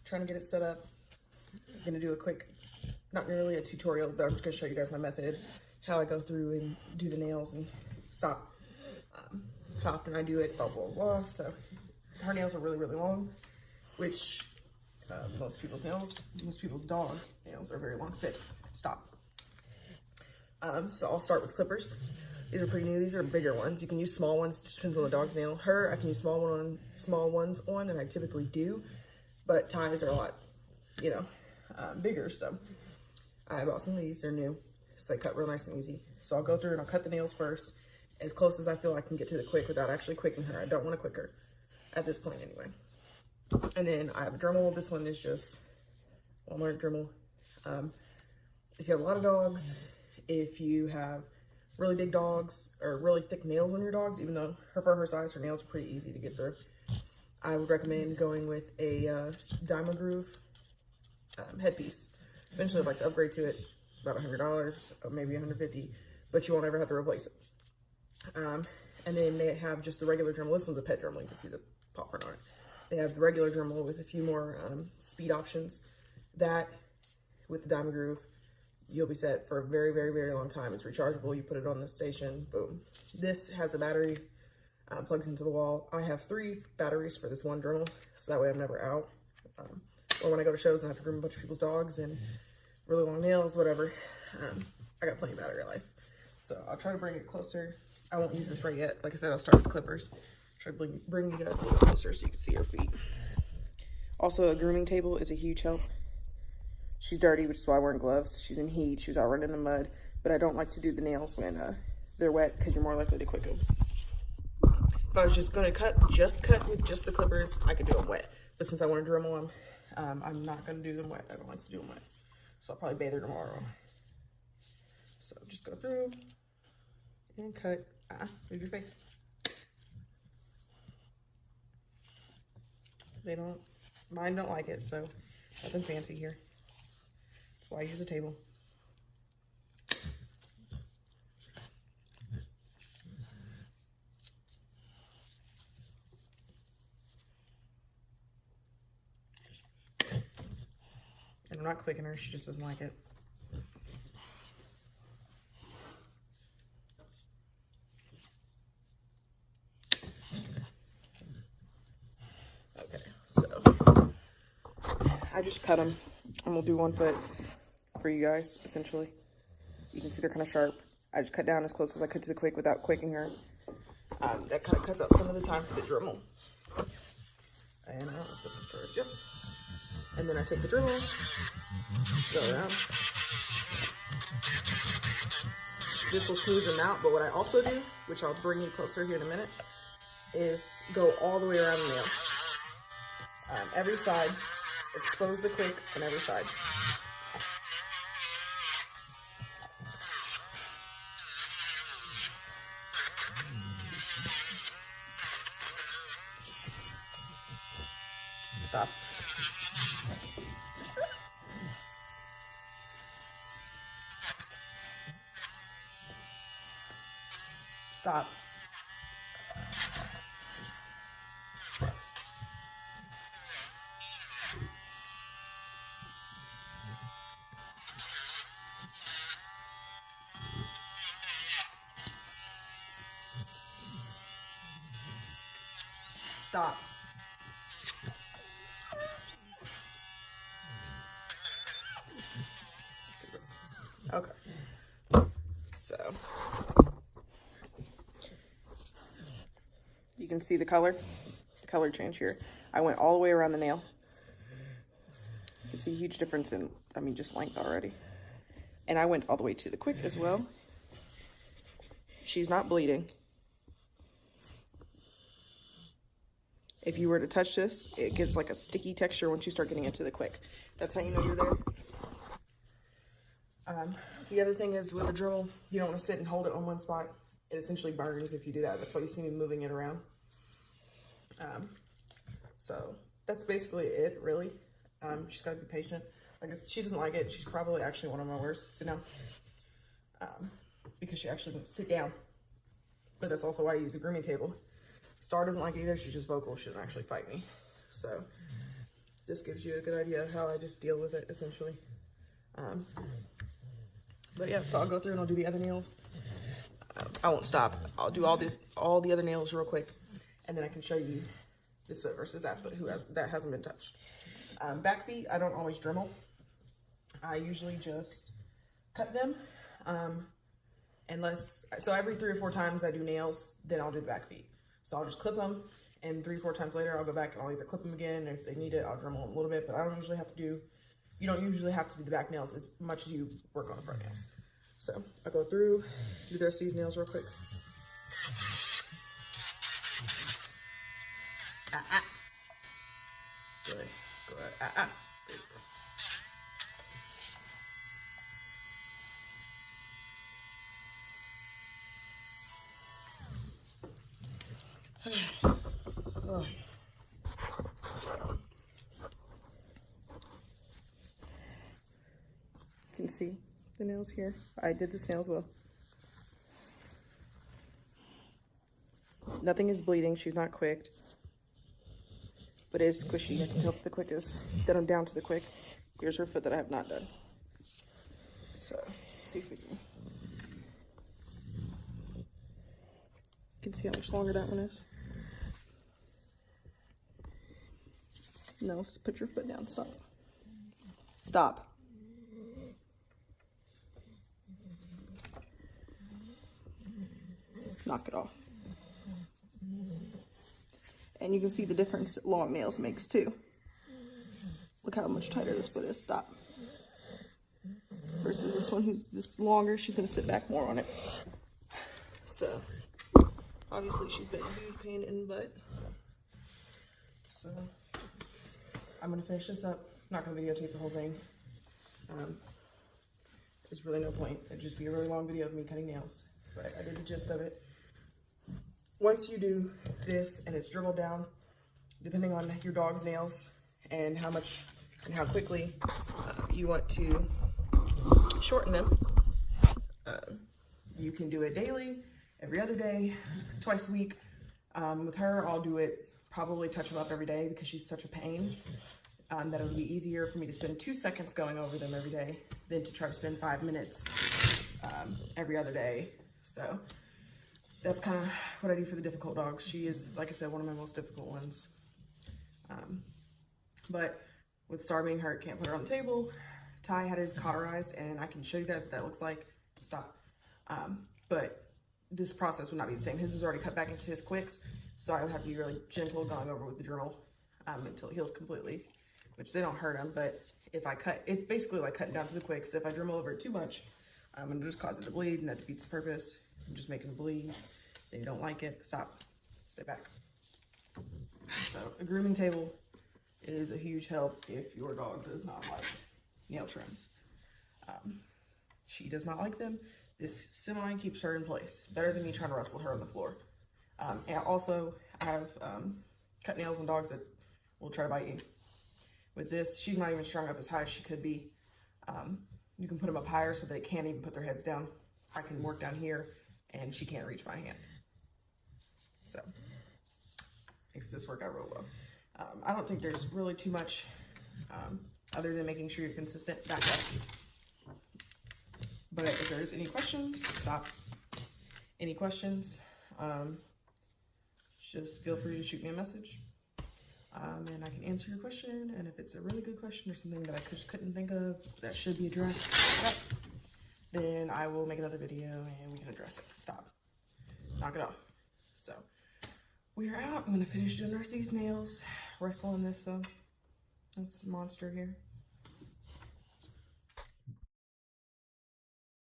trying to get it set up. I'm gonna do a quick, not really a tutorial, but I'm just gonna show you guys my method, how I go through and do the nails and stop, how often I do it, blah, blah, blah. So her nails are really, really long, which most people's dogs' nails are very long. Sit, stop. So I'll start with clippers. These are pretty new. These are bigger ones. You can use small ones, just depends on the dog's nail. Her, I can use small ones on, and I typically do, but ties are a lot, you know, bigger. So I bought some of these. They're new, so they cut real nice and easy. So I'll go through and I'll cut the nails first, as close as I feel I can get to the quick without actually quicking her. I don't want to quick her at this point anyway. And then I have a Dremel. This one is just Walmart Dremel. If you have a lot of dogs, if you have really big dogs or really thick nails on your dogs, even though for her size, her nails are pretty easy to get through, I would recommend going with a Diamond Groove headpiece. Eventually I'd like to upgrade to it, about $100 or maybe $150, but you won't ever have to replace it. And then they have just the regular Dremel. This one's a pet Dremel. You can see the paw print on it. They have the regular Dremel with a few more speed options. That, with the Diamond Groove, you'll be set for a very, very, very long time. It's rechargeable. You put it on the station, boom. This has a battery, plugs into the wall. I have 3 batteries for this one Dremel, so that way I'm never out. Or when I go to shows and I have to groom a bunch of people's dogs and really long nails, whatever, I got plenty of battery life. So I'll try to bring it closer. I won't use this right yet. Like I said, I'll start with clippers. Try to bring you guys a little closer so you can see her feet. Also, a grooming table is a huge help. She's dirty, which is why I'm wearing gloves. She's in heat. She was out running in the mud. But I don't like to do the nails when they're wet because you're more likely to quick them. If I was just going to cut with just the clippers, I could do them wet. But since I want to Dremel them, I'm not going to do them wet. I don't like to do them wet. So I'll probably bathe her tomorrow. So just go through and cut. Move your face. Mine don't like it, so nothing fancy here. That's why I use a table. And I'm not clicking her, she just doesn't like it. Okay, so I just cut them, and we'll do one foot for you guys, essentially. You can see they're kind of sharp. I just cut down as close as I could to the quick without quicking her. That kind of cuts out some of the time for the Dremel. And I don't know if this is charged. Yep. And then I take the Dremel, go around. This will smooth them out, but what I also do, which I'll bring you closer here in a minute, is go all the way around the nail. Every side, expose the quick on every side. Stop. Stop. Stop. Okay. So you can see the color change here. I went all the way around the nail. You can see a huge difference in, just length already. And I went all the way to the quick as well. She's not bleeding. If you were to touch this, it gives like a sticky texture once you start getting into the quick. That's how you know you're there. The other thing is with the Dremel, you don't want to sit and hold it on one spot. It essentially burns if you do that. That's why you see me moving it around. So that's basically it, really. She's got to be patient. I guess she doesn't like it. She's probably actually one of my worst. Sit down. Because she actually won't sit down. But that's also why I use a grooming table. Star doesn't like it either. She's just vocal. She doesn't actually fight me. So this gives you a good idea of how I just deal with it, essentially. But yeah, so I'll go through and I'll do the other nails. I won't stop. I'll do all the other nails real quick, and then I can show you this foot versus that foot that hasn't been touched. Back feet, I don't always Dremel. I usually just cut them. So every 3 or 4 times I do nails, then I'll do the back feet. So I'll just clip them, and 3 or 4 times later, I'll go back and I'll either clip them again, or if they need it, I'll Dremel them a little bit, but I don't usually have to do, you don't usually have to do the back nails as much as you work on the front nails. So I'll go through, do the rest of these nails real quick. Good, good, Oh. So, you can see the nails here. I did this nail as well. Nothing is bleeding. She's not quicked, but it is squishy. I can tell the quick is that I'm down to the quick. Here's her foot that I have not done. So, let's see if we can. You can see how much longer that one is. No, put your foot down. Stop. Stop. Knock it off. And you can see the difference long nails makes too. Look how much tighter this foot is. Stop. Versus this one who's this longer, she's going to sit back more on it. So, obviously she's been a huge pain in the butt. So, I'm going to finish this up. I'm not going to videotape the whole thing. There's really no point. It'd just be a really long video of me cutting nails. But I did the gist of it. Once you do this and it's dribbled down, depending on your dog's nails and how much and how quickly you want to shorten them, you can do it daily, every other day, twice a week. With her, I'll do it, probably touch them up every day because she's such a pain. That it would be easier for me to spend 2 seconds going over them every day than to try to spend 5 minutes every other day. So that's kind of what I do for the difficult dogs. She is, like I said, one of my most difficult ones. But with Star being hurt, can't put her on the table. Ty had his cauterized, and I can show you guys what that looks like. Stop. But this process would not be the same. His is already cut back into his quicks, so I would have to be really gentle going over with the Dremel until it heals completely, which they don't hurt them. But if I cut, it's basically like cutting down to the quicks. If I Dremel over it too much, I'm going to just cause it to bleed, and that defeats the purpose. I'm just making it bleed. They don't like it. Stop. Stay back. So a grooming table is a huge help if your dog does not like nail trims. She does not like them. This semi keeps her in place. Better than me trying to wrestle her on the floor. And also, I have cut nails on dogs that will try to bite you. With this, she's not even strung up as high as she could be. You can put them up higher so they can't even put their heads down. I can work down here, and she can't reach my hand. So, makes this work out real well. I don't think there's really too much other than making sure you're consistent. Back up. But if there's any questions, stop. Any questions, just feel free to shoot me a message. And I can answer your question. And if it's a really good question or something that I just couldn't think of that should be addressed, then I will make another video and we can address it. Stop. Knock it off. So, we are out. I'm going to finish doing the rest of these nails, wrestling this monster here.